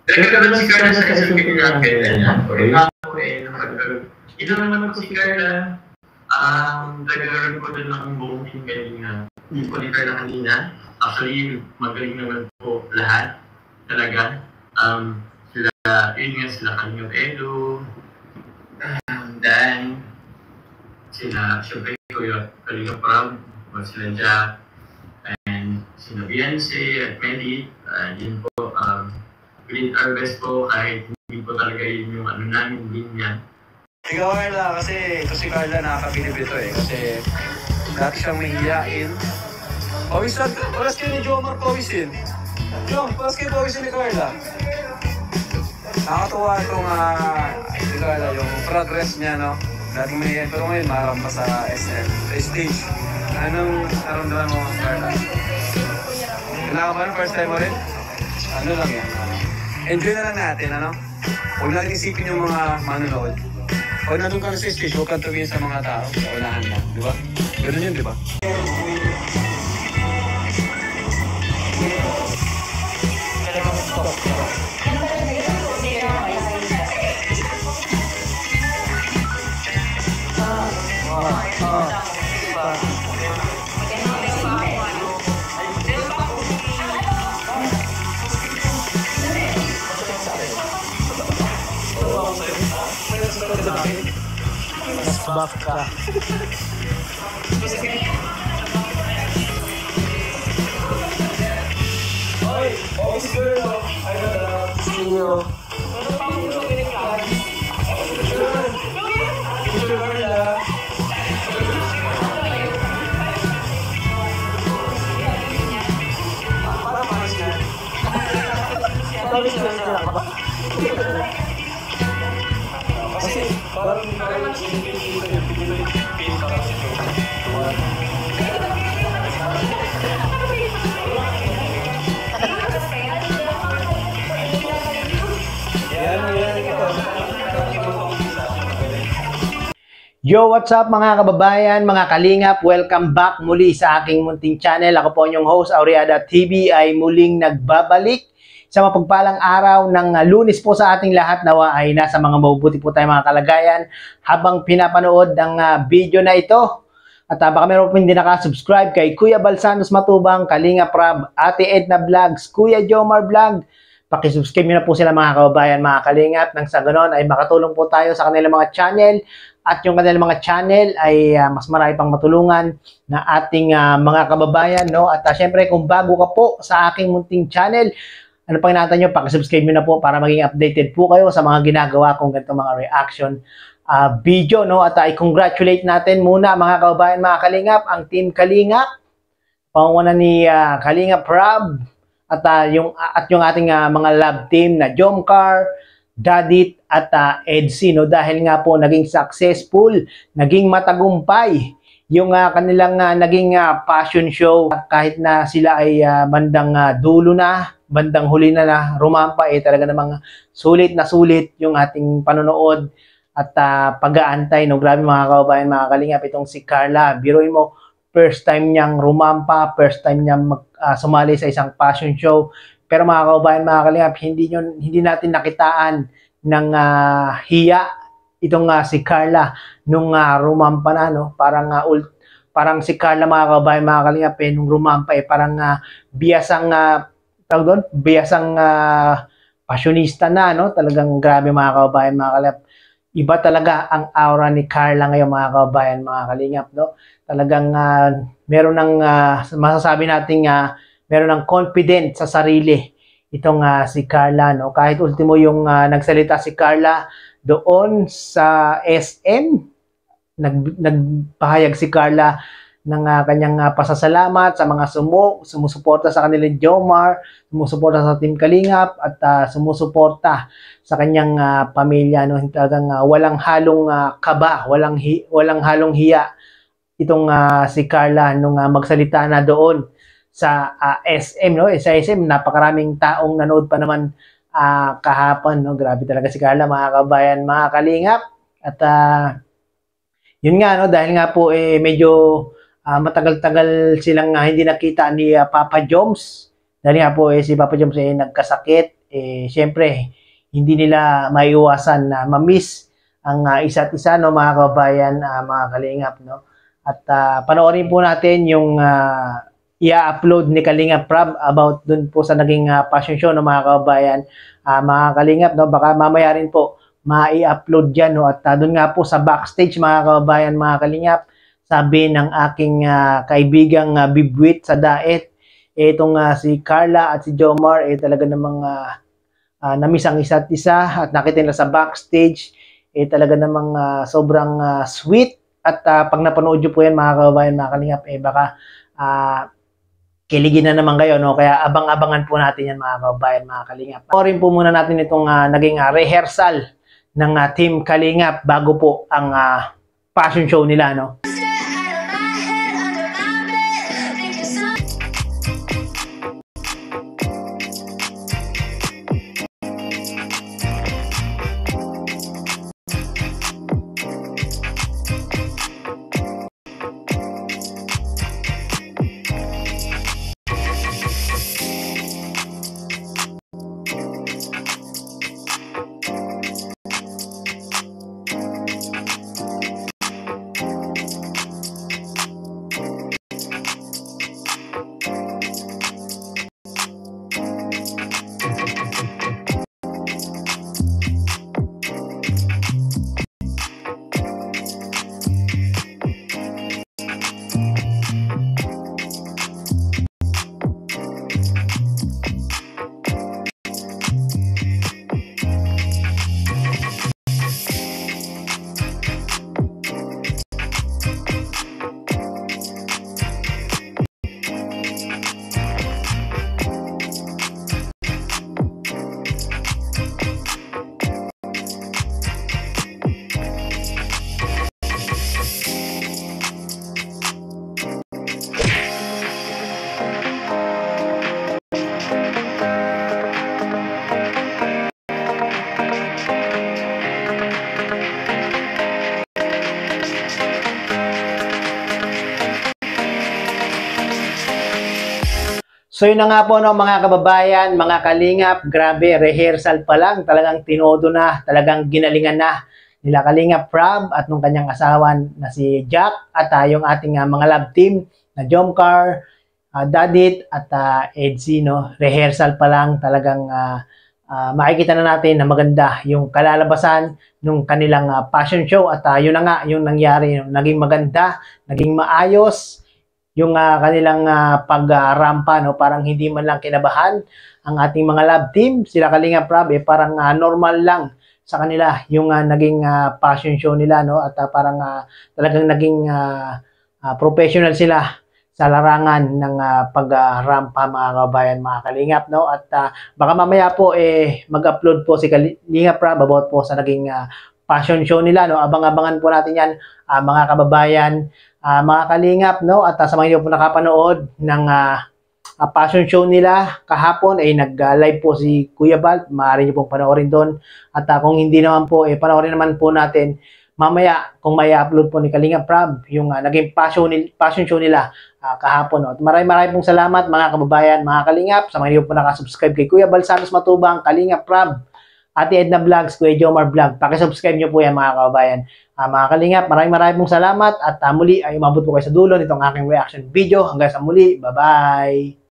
Nagkaroon si Carla sa isang pinagkakailan niya. Okay. Ako ito naman ko si Carla. Nagkaroon ko din ng buong singaling na hindi ko ni Carla kanina. Actually, magaling naman po lahat. Talaga. Sila, yun nga sila Kanyang Edo. Dan. Sila, syempre ko yung Kalinga Proud. Sila Jack. And sila Beyonce at Melly. Yun po. We did our best po kahit hindi po talaga yun yung ano namin din niya. Ikaw Carla, kasi ito si Carla nakakabilib ito eh. Kasi dati siyang mahihiyain. Pawisan, oras kayo ni Jomar pawisin. Jom, oras kayo pawisin ni Carla. Nakakatuwa itong si Carla, yung progress niya, no? Dati may pero ngayon marampa sa SM, sa stage. Anong naramdaman mo, Carla? Kailangan ba ng first time mo rin? Ano lang yan? Enjoy na lang natin, ano? Huwag natin isipin yung mga manonood. Pag nandun ka na sa stage, huwag kang tumingin sa mga tao. Sa unahan lang, di ba? Ganun yun, di ba? Mas buff ka. Yo, what's up mga kababayan, mga kalingap? Welcome back muli sa aking munting channel. Ako po inyong host, Aureada TV, ay muling nagbabalik sa mapagpalang araw ng Lunes po sa ating lahat. Nawa ay nasa mga mabubuti po tayo mga kalagayan habang pinapanood ng video na ito. At baka meron po hindi nakasubscribe kay Kuya Balsanos Matubang, Kalinga Prab, Ate Edna Vlogs, Kuya Jomar Vlog. Pakisubscribe nyo na po sila mga kababayan, mga kalingap. Nang sa ganon ay makatulong po tayo sa kanilang mga channel. At yung kanilang mga channel ay mas marami pang matulungan na ating mga kababayan, no? At syempre kung bago ka po sa aking munting channel, ano pang inaantay nyo, pakisubscribe nyo na po para maging updated po kayo sa mga ginagawa kong ganito mga reaction video, no? At i-congratulate natin muna mga kababayan, mga kalingap, ang Team Kalingap, pangunguna ni Kalinga Prab, at yung ating mga love team na Jomcar, Dadit at Edsy, no? Dahil nga po naging successful, naging matagumpay yung kanilang naging passion show. Kahit na sila ay bandang dulo na, bandang huli na rumampa, talaga namang sulit na sulit yung ating panonood at pag-aantay, no? Grabe mga kababayan, mga kalingap, itong si Carla, biruin mo, first time niyang rumampa, first time niyang sumali sa isang passion show. Pero mga kababayan, mga kalingap, hindi natin nakitaan ng hiya itong si Carla nung rumampa na, no? Parang si Carla, mga kababayan, mga kalingap, nung rumampa, parang biyasang biyasang passionista na, no? Talagang grabe mga kababayan, mga kalingap. Iba talaga ang aura ni Carla ngayon, mga kababayan, mga kalingap, no? Talagang meron ng masasabi nating meron ng confident sa sarili itong si Carla, no? Kahit ultimo yung nagsalita si Carla doon sa SM, nagpahayag si Carla ng kanyang pasasalamat sa mga sumusuporta sa kanila Jomar, sumusuporta sa Team Kalingap at sumusuporta sa kanyang pamilya, no? Talagang walang halong kaba, walang halong hiya itong si Carla nung magsalita na doon sa SM, no? Sa SM, napakaraming taong nanood pa naman kahapon, no? Grabe talaga si Carla, mga kabayan, mga kalingap. At yun nga, no? Dahil nga po medyo matagal-tagal silang hindi nakita ni Papa Joms. Dahil nga po si Papa Joms nagkasakit. syempre, hindi nila maiwasan na ma-miss ang isa't isa, no, mga kababayan, mga kalingap, no? At panoorin po natin yung i-upload ni Kalingap Prab about dun po sa naging fashion show, no, mga kababayan, mga kalingap, no? Baka mamaya rin po ma-i-upload dyan, no? At dun nga po sa backstage, mga kababayan, mga kalingap, sabi ng aking kaibigang bibwit sa daet, itong si Carla at si Jomar, talaga namang namiss ang isa't isa at nakita nila sa backstage, talaga namang sobrang sweet. At pag napanood nyo po yan, mga kababayan, mga kalingap, baka kiligin na naman kayo, no? Kaya abang-abangan po natin yan, mga kababayan, mga kalingap. Panoorin po muna natin itong naging rehearsal ng Team Kalingap bago po ang fashion show nila, no? So yun na nga po, no, mga kababayan, mga kalingap, grabe, rehearsal pa lang, talagang tinodo na, talagang ginalingan na nila Kalingap Prab at nung kanyang asawa na si Jack at yung ating mga love team na Jomcar, Dadit at Edsy, no, rehearsal pa lang, talagang makikita na natin na maganda yung kalalabasan nung kanilang fashion show at yun na nga yung nangyari, naging maganda, naging maayos yung kanilang pagrampa, no, parang hindi man lang kinabahan ang ating mga love team, sila Kalingap Prab, parang normal lang sa kanila yung naging fashion show nila, no, at parang talagang naging professional sila sa larangan ng pagrampa, mga kabayan, mga kalingap, no, at baka mamaya po mag-upload po si Kalingap Prab about po sa naging fashion show nila, no, abang-abangan po natin yan, mga kababayan, mga kalingap, no, at sa mga hindi po nakapanood ng fashion show nila kahapon, nag-live po si Kuya Bal, maaari niyo pong panoorin doon, at kung hindi naman po, panoorin naman po natin mamaya kung may upload po ni Kalingap Prab yung naging fashion show nila kahapon, no. At maraming pong salamat, mga kababayan, mga kalingap, sa mga hindi po nakasubscribe kay Kuya Bal Santos Matubang, Kalingap Prab, Ate Edna Vlogs, Kuya Jomar Vlog, pakisubscribe nyo po yan, mga kababayan. Mga kalingap, maraming pong salamat at muli ay umabot po kayo sa dulo nitong aking reaction video. Hanggang sa muli, bye-bye!